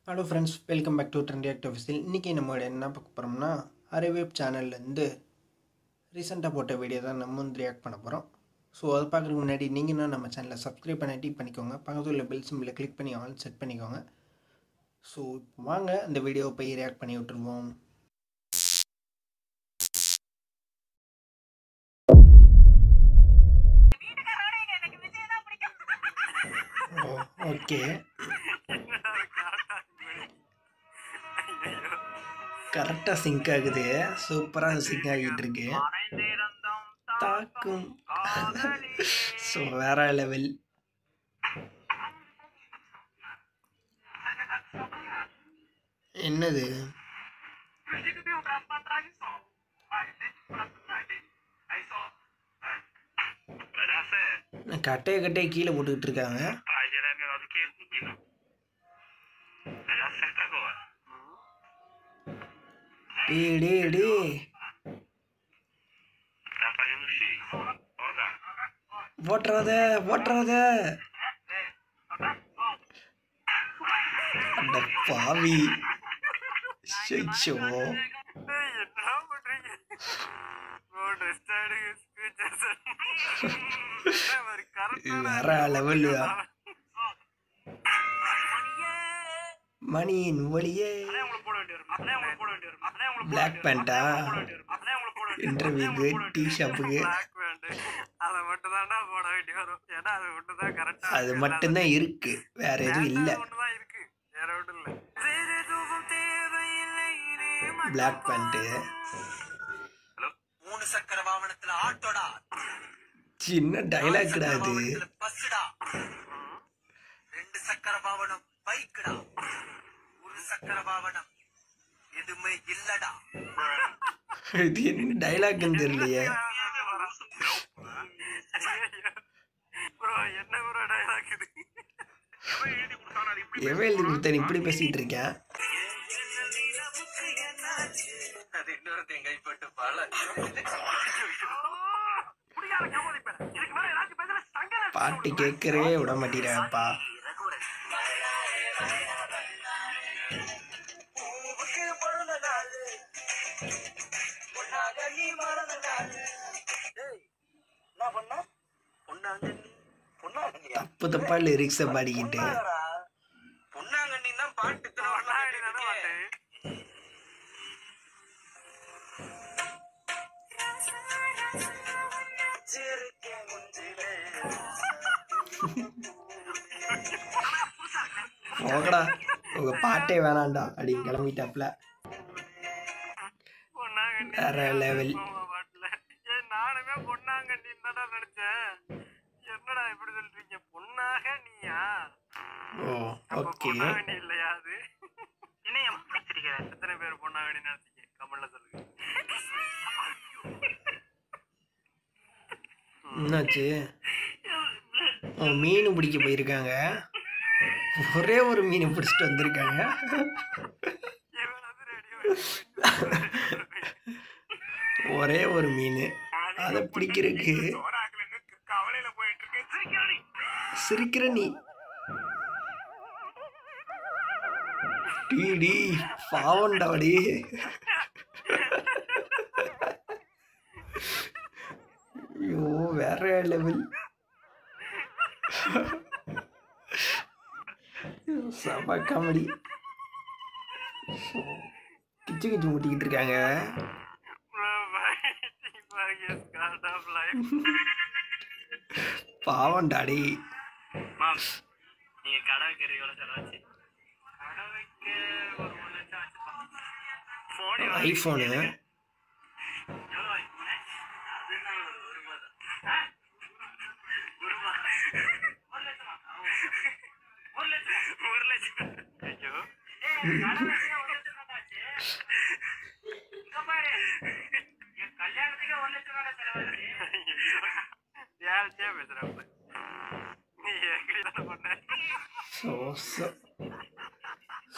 Hello friends, welcome back to trendy act ஆஃபீஸில். இன்றைக்கி நம்மளோட என்ன பார்க்க போகிறோம்னா, அரேவேப் சேனல்லேருந்து ரீசெண்டாக போட்ட வீடியோ தான் நம்ம வந்து ரியாக்ட் பண்ண போகிறோம். ஸோ அதை பார்க்குறதுக்கு முன்னாடி நீங்கள் நம்ம சேனலை சப்ஸ்கிரைப் பண்ணிக்கோங்க. பக்கத்தில் உள்ள பெல் சிம்பிளை கிளிக் பண்ணி ஆல் செட் பண்ணிக்கோங்க. ஸோ இப்போ வாங்க அந்த வீடியோவை போய் ரியாக்ட் பண்ணி விட்டுருவோம். ஓகே, கரெக்டாக சிங்க் ஆகுது. சூப்பராக சிங்க் ஆகிட்டு இருக்கு. தாக்கும் ஸோ வேற லெவல். என்னது கட்டையை கீழே போட்டுக்கிட்டு இருக்காங்க. ஓட்டுறாத அந்த பாவி. வேற லெவல். மணியின் ஒளியே. பிளாக் பேண்டா இன்டர்வியூக்கு டீ ஷாப்புக்கு அது மட்டும்தான் இருக்கு, வேற எதுவும் இல்லை. பிளாக் பேண்ட் சின்ன டைலாக் கிடையாது. இது என்ன டைலாக்னு தெரியலையே. எவன் எழுதி கொடுத்த இப்படி பேசிட்டு இருக்கேன். பாட்டு கேட்கறே விட மாட்டேங்கிறப்பா. தப்பு தப்பா லிரிக்ஸ பாடிக்கிட்டு போகடா, உங்க பாட்டே வேணாண்டா அப்படின்னு கிளம்பிட்டாப்ல. வேற லெவல். நானுமே பொன்னாங்கண்ணின்னு தான் நினைச்சேன். என்னடா இப்படி சொல்றீங்க? பொன்னாக நீயா? ஓ ஓகே. பொன்னாங்கண்ணி இல்லையா அது? இணையம் பிடிச்சிருக்கேன். எத்தனை பேர் பொன்னாங்கண்ணி நினைச்சீங்க? கமெண்ட்ல சொல்லுங்க. என்னாச்சு? மீன் பிடிக்க போயிருக்காங்க. ஒரே ஒரு மீன் பிடிச்சிட்டு வந்திருக்காங்க. ஒரே ஒரு மீன், அதை பிடிக்கிறதுக்கு சிரிக்கிற நீ. டீடி பாவண்டாடி. ஐயோ வேற லெவல். செம காமெடி. கிச்சு கிச்சு முட்டிக்கிட்டு இருக்காங்க. பாவண்டாடி. நீங்க கடை வைக்கிறீங்களா? செலவாச்சு ஐபோனு.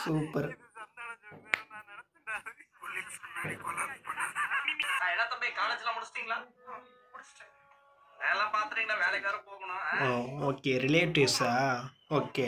சூப்பர். ஓகே, ரிலேட்டிவ்ஸா? ஓகே.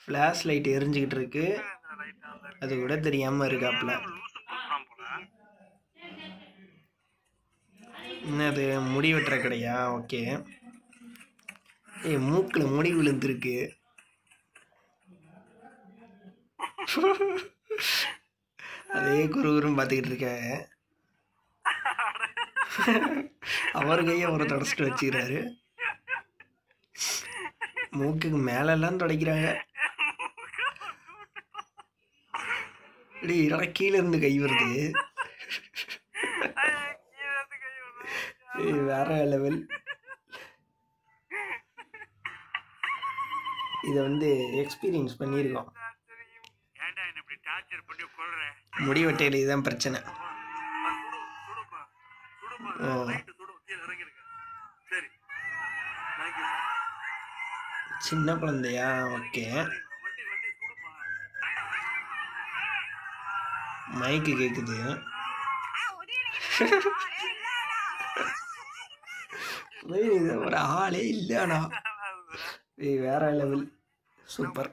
ஃப்ளாஷ் லைட் எரிஞ்சுக்கிட்டு இருக்கு, அது கூட தெரியாம இருக்காப்ல. என்னது முடி வெட்டுற கடையா? ஓகே. ஏய் மூக்குல முடி விழுந்துருக்கு. அதே குருகுரும் பார்த்துக்கிட்டு இருக்காங்க. அவர் கையை அவரை தொடச்சிட்டு வச்சுக்கிறாரு. மூக்குக்கு மேலெல்லாம் துடைக்கிறாங்க. கீழே இருந்து கை வருது. வேற லெவல். இதை வந்து எக்ஸ்பீரியன்ஸ் பண்ணியிருக்கோம். முடி வெட்டையில இதுதான் பிரச்சனை. சின்ன குழந்தையா? ஓகே. மைக்கு கேக்குது. ஒரு ஆளே இல்லைண்ணா. வேற level. Super.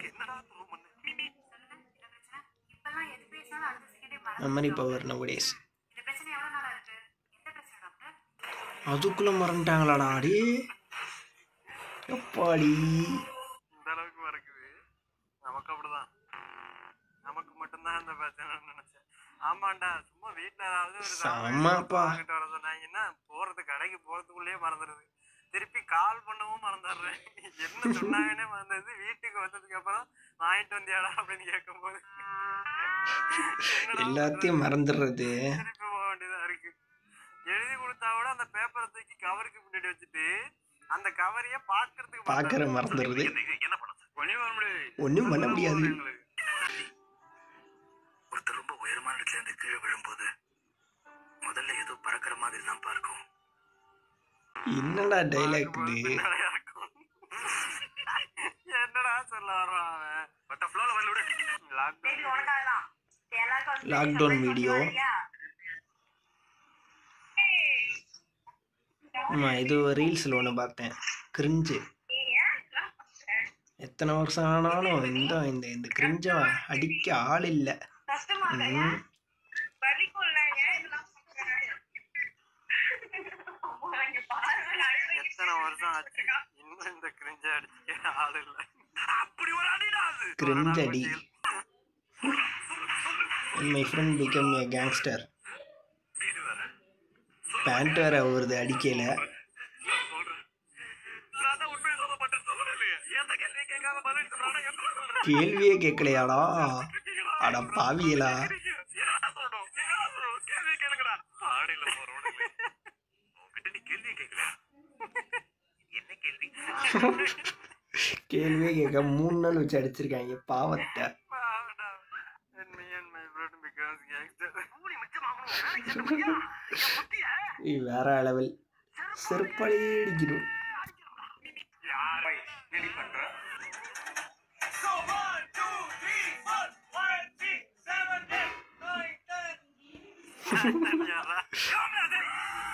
Memory power nowadays. அதுக்குள்ள மறந்துட்டாங்களாடா? அடி எப்பாடி இந்த அளவுக்கு மறக்குது. நமக்கு அப்படிதான், நமக்கு மட்டும்தான் அந்த பிரச்சனை நினைச்சேன். ஆமாண்டா, சும்மா வீட்டுல ஏதாவது வாங்கிட்டு வர சொன்னாங்கன்னா போறது, கடைக்கு போறதுக்குள்ளேயே மறந்துடுது. திருப்பி கால் பண்ணவும் மறந்துடுறேன். என்ன சொன்னாங்கன்னே மறந்துடுது. வீட்டுக்கு வந்ததுக்கு அப்புறம் வாங்கிட்டு வந்தியாடா அப்படின்னு கேட்கும் போது எல்லாத்தையும் மறந்துடுறது. திருப்பி போக வேண்டியதா இருக்கு. எழுதி கொடுத்தா கூட அந்த பேப்பரை தூக்கி கவருக்கு பின்னாடி வச்சுட்டு அந்த கவரையே பாக்குற மறந்துடுறது. ஒண்ணும் பண்ண முடியாது. ஒருத்தர் ரொம்ப உயரமான இடத்துல இருந்து கீழே விழும்போது முதல்ல ஏதோ பறக்கிற மாதிரி தான் பார்க்கும். என்னடா டைலாக் இது? என்னடா சொல்ல வர்றான் அவன்? Lockdown video. இது ரீல்ஸ்ல ஒன்று பார்த்தேன். கிரிஞ்சு. எத்தனை வருஷம் ஆனாலும் இந்த கிரிஞ்சா அடிக்க ஆள் இல்லை. எத்தனை வருஷம் ஆச்சு, இன்னும் இந்த கிரிஞ்ச அடிக்க ஆள் இல்லை. அப்படி ஒரு அடிடா அது. கிரிஞ்சடி. My friend became a gangster. Band வேற வருது அடிக்கல. கேள்வியே கேட்கலையாடா? அட பாவியலா. கேள்வியே கேட்க 3 நாள் வச்சு அடிச்சிருக்காங்க பாவத்தை. வேற அளவில் செருப்படி அடிக்கணும்.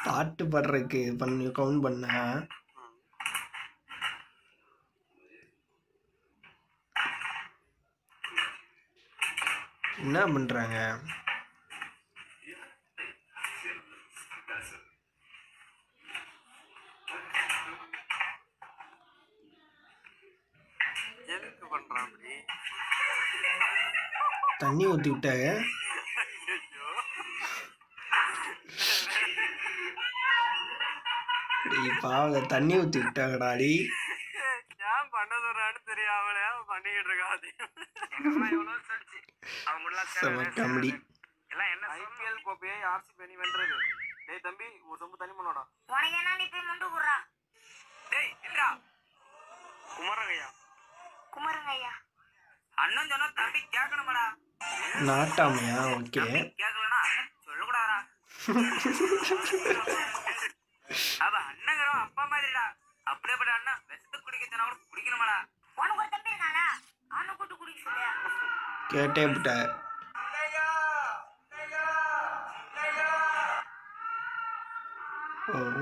பாட்டு பாடுறதுக்கு பண்ணி கவுண்ட் பண்ண என்ன பண்றாங்க? தண்ணி ஊத்தி விட்டாங்க. பாவ தண்ணி ஊத்தி விட்டாங்கடாடி. ஏன் பண்ண சொல்றான்னு தெரியாமலே பண்ணிக்கிட்டு இருக்காது. காமெடி. ஐபிஎல் கோப்பையை ஆர்சிபி அணி வென்றது. டேய் தம்பி, ஒரு சொம்பு தண்ணி பண்ணோடா. உனக்கு என்ன நீ போய் முண்டு குறா. டேய் இல்லடா. குமரங்கய்யா அண்ணன் சொன்னா தம்பி கேட்கணுமாடா. நாட்டாமையா? ஓகே. கேட்கலனா சொல்லக்கூடாதா? அவ அண்ணங்கற அப்பா மாதிரிடா. அப்படியேப்பட்ட அண்ணா விஷத்தை குடிக்க சொன்னா குடிக்கணுமாடா? உனக்கு ஒரு தம்பி இருக்கானே, அவனை கூட்டி குடிக்க சொல்லு. கேட்டே விட்ட.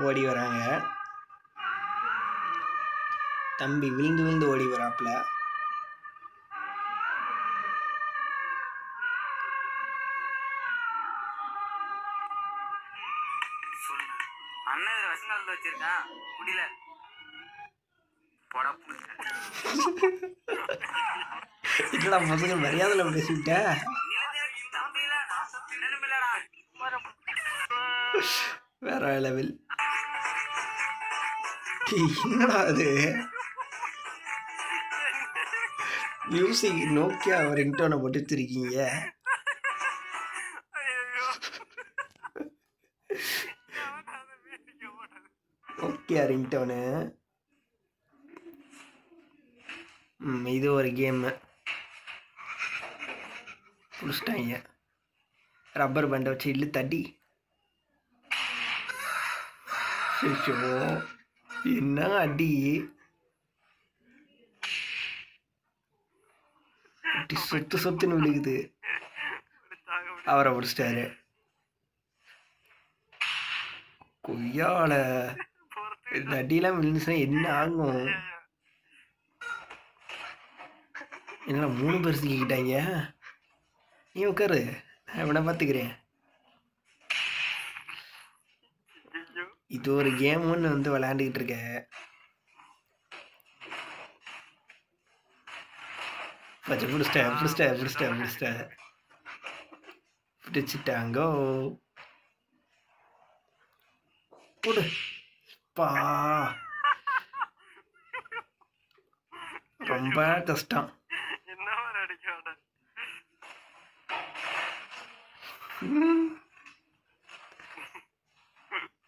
ஓடி வராங்க. தம்பி விழுந்து விழுந்து ஓடி வராப்புல. அண்ணன் வசங்காலத்தில் வச்சிருக்கான் முடியல. இல்லடா பசங்க மரியாதையில் பேசிக்கிட்ட. வேற லெவல். என்னடா அது மியூசிக் நோக்கியா ரிங்டோனை போட்டு வச்சிருக்கீங்க. Nokia ringtone. இது ஒரு கேமு பிடிச்சிட்டாங்க. ரப்பர் பேண்டை வச்சு இல்லு தட்டி. என்ன அடி. சொத்து சொத்துன்னு விழுகுது. அவரை பிடிச்சிட்டாரு. கொய்யால இந்த அடியெல்லாம் விழுந்துச்சுன்னா என்ன ஆகும்? என்ன 3 பேர் சிக்கிக்கிட்டாங்க. நீ உட்காரு, நான் இவனை பார்த்துக்கிறேன். இது ஒரு கேம் ஒன்று வந்து விளையாண்டுக்கிட்டு இருக்க. பிடிச்சிட்டாங்கோ. பா ரொம்ப கஷ்டம்.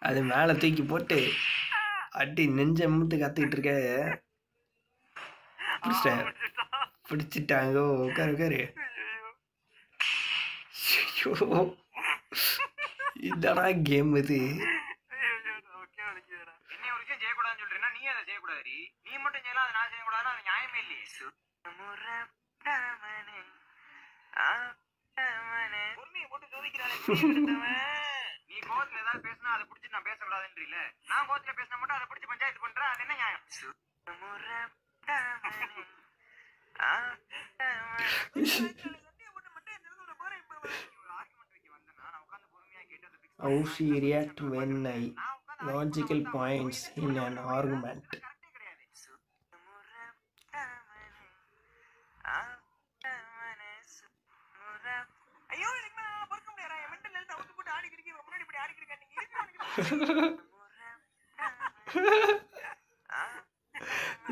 அது மேலே தூக்கி போட்டு அடி நெஞ்ச மூத்து கத்துக்கிட்டு இருக்க. பிடிச்சிட்டாங்கோ. உட்காரு உட்காரு. இதடா கேம் இது. நீ கோவத்துல ஏதாவது பேசினா அதை பிடிச்சி நான் பேசக்கூடாதுன்றீல. நான் கோவத்துல பேசினா மட்டும் அதை பிடிச்சி பஞ்சாயத்து பண்றேன். அது என்ன நியாயம்? How she react when I logical points in an argument.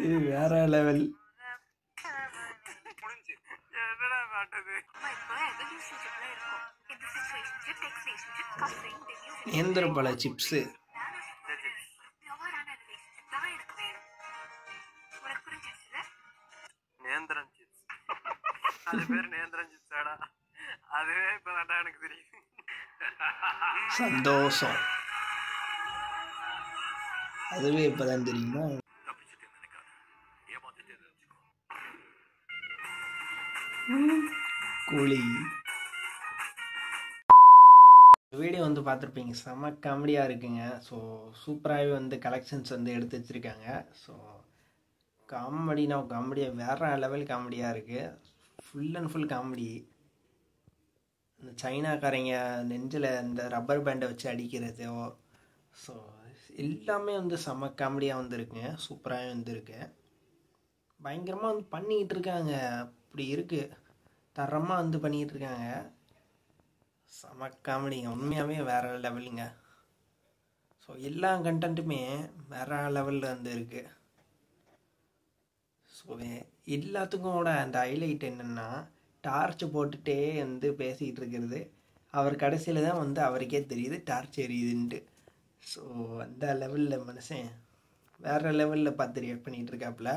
இது வேற லெவல். நேந்திர பழ சிப்ஸு. நேந்திரன் சிப்ஸ். அது பேர் நேந்திரன் சிப்ஸாடா. அதுவே இப்பதான் எனக்கு தெரியும். சந்தோஷம். அதுவே இப்பதான் தெரியுமா? கூலி. வீடியோ வந்து பார்த்துருப்பீங்க. செம காமெடியாக இருக்குங்க. ஸோ சூப்பராகவே வந்து கலெக்ஷன்ஸ் வந்து எடுத்து வச்சுருக்காங்க. ஸோ காமெடினா காமெடியாக வேறு லெவல் காமெடியாக இருக்குது. Full and full comedy. இந்த சைனாக்காரங்க நெஞ்சில் இந்த ரப்பர் பேண்டை வச்சு அடிக்கிறதோ, ஸோ எல்லாமே வந்து செம காமெடியாக வந்துருக்குங்க. சூப்பராகவே வந்துருக்கு. பயங்கரமாக வந்து பண்ணிக்கிட்டு இருக்காங்க. அப்படி இருக்குது, தரமாக வந்து பண்ணிக்கிட்டு இருக்காங்க. செம காமெடிங்க. உண்மையாகவே வேறு லெவலுங்க. ஸோ எல்லா கண்டென்ட்டுமே வேறு லெவலில் வந்து இருக்குது. ஸோ எல்லாத்துக்கும் அந்த ஹைலைட் என்னென்னா, டார்ச் போட்டுகிட்டே வந்து பேசிக்கிட்டு இருக்கிறது. அவர் கடைசியில் தான் வந்து அவருக்கே தெரியுது டார்ச் எரியுதுன்ட்டு. ஸோ அந்த லெவலில் மனுஷன் வேறு லெவலில் பார்த்து ரியாக்ட் பண்ணிகிட்டு இருக்காப்புல.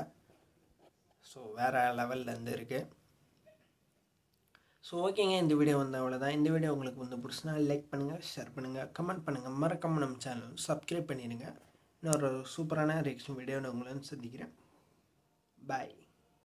ஸோ வேறு லெவலில் வந்து இருக்குது. ஸோ ஓகேங்க, இந்த வீடியோ வந்து அவ்வளோதான். இந்த வீடியோ உங்களுக்கு வந்து பிடிச்சினா லைக் பண்ணுங்கள், ஷேர் பண்ணுங்கள், கமெண்ட் பண்ணுங்கள், மறக்காம நம்ம சேனல் சப்ஸ்கிரைப் பண்ணிடுங்க. இன்னொரு சூப்பரான ரியாக்ஷன் வீடியோவில் உங்களை சந்திக்கிறேன். பாய்.